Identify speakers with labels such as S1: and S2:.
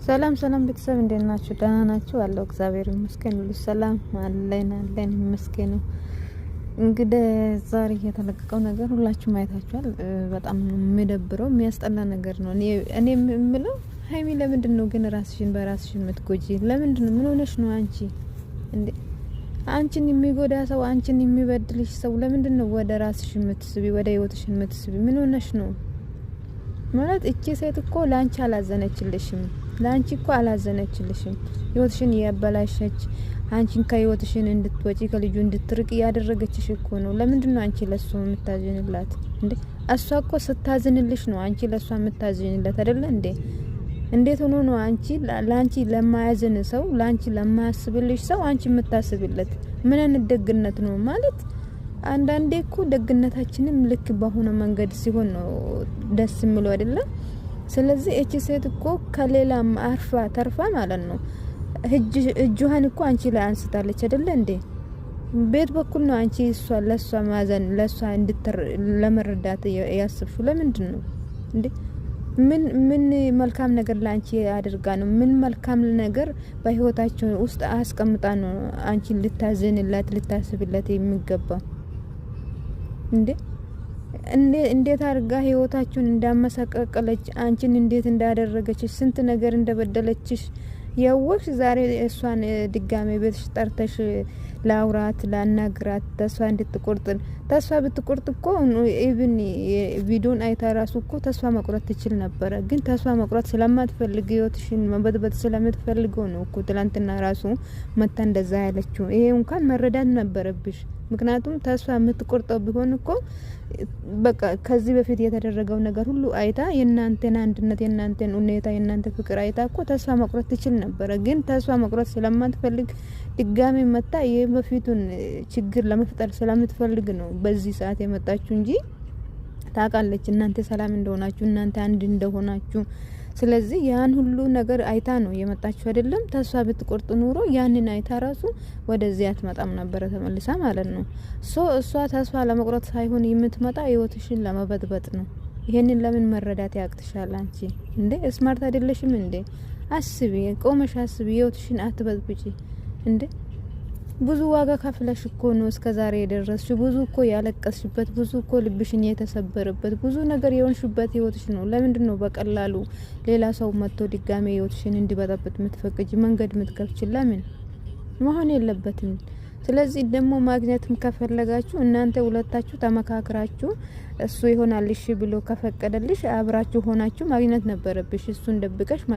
S1: ሰላም ሰላም ቤተሰብ እንዴት ናችሁ? ደህና ናችሁ? አለው እግዚአብሔር ይመስገን ሁሉ ሰላም አለን ይመስገን። እንግዲህ ዛሬ የተለቀቀው ነገር ሁላችሁም አይታችኋል። በጣም የሚደብረው የሚያስጠላ ነገር ነው። እኔ የምለው ሀይሚ ለምንድን ነው ግን ራስሽን በራስሽን የምትጎጂ? ለምንድን ነው? ምን ሆነሽ ነው አንቺ? እንዴ አንቺን የሚጎዳ ሰው፣ አንቺን የሚበድልሽ ሰው ለምንድን ነው ወደ ራስሽ የምትስቢ፣ ወደ ህይወትሽ የምትስቢ? ምን ሆነሽ ነው? ማለት እቺ ሴት እኮ ላንቺ አላዘነችልሽም። ላንቺ እኮ አላዘነችልሽም። ህይወትሽን ያበላሸች አንቺን ከህይወትሽን እንድትወጪ ከልጁ እንድትርቅ ያደረገችሽ እኮ ነው። ለምንድን ነው አንቺ ለሱ የምታዝንላት እንዴ? እሷ እኮ ስታዝንልሽ ነው አንቺ ለሷ የምታዝንለት አይደለ እንዴ? እንዴት ሆኖ ነው አንቺ ላንቺ ለማያዝን ሰው፣ ላንቺ ለማያስብልሽ ሰው አንቺ የምታስብለት? ምን አይነት ደግነት ነው ማለት? አንዳንዴ እኮ ደግነታችንም ልክ በሆነ መንገድ ሲሆን ነው ደስ የሚለው አይደለም። ስለዚህ እቺ ሴት እኮ ከሌላም አርፋ ተርፋ ማለት ነው እጇን እኮ አንቺ ላይ አንስታለች አይደለ እንዴ? ቤት በኩል ነው አንቺ እሷ ለሷ ማዘን ለሷ ለመረዳት ያስብሽው ለምንድን ነው እንዴ? ምን መልካም ነገር ላንቺ አድርጋ ነው? ምን መልካም ነገር በህይወታቸው ውስጥ አስቀምጣ ነው አንቺ ልታዝንላት ልታስብላት የሚገባ እንዴ? እንዴት አርጋ ህይወታችሁን እንዳመሰቀቀለች አንቺን እንዴት እንዳደረገችሽ ስንት ነገር እንደበደለችሽ ያወቅሽ ዛሬ እሷን ድጋሜ ቤትሽ ጠርተሽ ላውራት ላናግራት ተስፋ እንድትቆርጥ ተስፋ ብትቆርጥ እኮ ኢቭን ቪዲዮን አይታ ራሱ እኮ ተስፋ መቁረጥ ትችል ነበር። ግን ተስፋ መቁረጥ ስለማትፈልግ ህይወትሽን መበጥበጥ ስለምትፈልገው ነው እኮ ትላንትና ራሱ መታ እንደዛ ያለችው። ይሄ እንኳን መረዳት ነበረብሽ። ምክንያቱም ተስፋ የምትቆርጠው ቢሆን እኮ በቃ ከዚህ በፊት የተደረገው ነገር ሁሉ አይታ የናንተን አንድነት የናንተን ሁኔታ የናንተ ፍቅር አይታ እኮ ተስፋ መቁረጥ ትችል ነበር። ግን ተስፋ መቁረጥ ስለማትፈልግ ድጋሚ መታ የበፊቱን ችግር ለመፍጠር ስለምትፈልግ ነው በዚህ ሰዓት የመጣችሁ እንጂ ታውቃለች እናንተ ሰላም እንደሆናችሁ እናንተ አንድ እንደሆናችሁ። ስለዚህ ያን ሁሉ ነገር አይታ ነው የመጣችሁ አይደለም። ተስፋ ብትቆርጥ ኑሮ ያንን አይታ ራሱ ወደዚህ አትመጣም ነበር ተመልሳ ማለት ነው። እሷ ተስፋ ለመቁረጥ ሳይሆን የምትመጣ ህይወትሽን ለመበጥበጥ ነው። ይሄንን ለምን መረዳት ያቅትሻል አንቺ እንዴ? ስማርት አይደለሽም እንዴ? አስቢ፣ ቆመሽ አስቢ። ህይወትሽን አትበጥብጪ እንዴ? ብዙ ዋጋ ከፍለሽ እኮ ነው እስከዛሬ የደረስሽ። ብዙ እኮ ያለቀስሽበት፣ ብዙ እኮ ልብሽን የተሰበረበት፣ ብዙ ነገር የሆንሽበት ህይወትሽ ነው። ለምንድን ነው በቀላሉ ሌላ ሰው መጥቶ ድጋሜ ህይወትሽን እንዲበጠብጥ የምትፈቅጂ መንገድ የምትከፍች? ለምን መሆን የለበትም። ስለዚህ ደግሞ ማግኘትም ከፈለጋችሁ እናንተ ሁለታችሁ ተመካክራችሁ እሱ ይሆናል እሺ ብሎ ከፈቀደልሽ አብራችሁ ሆናችሁ ማግኘት ነበረብሽ። እሱን ደብቀሽ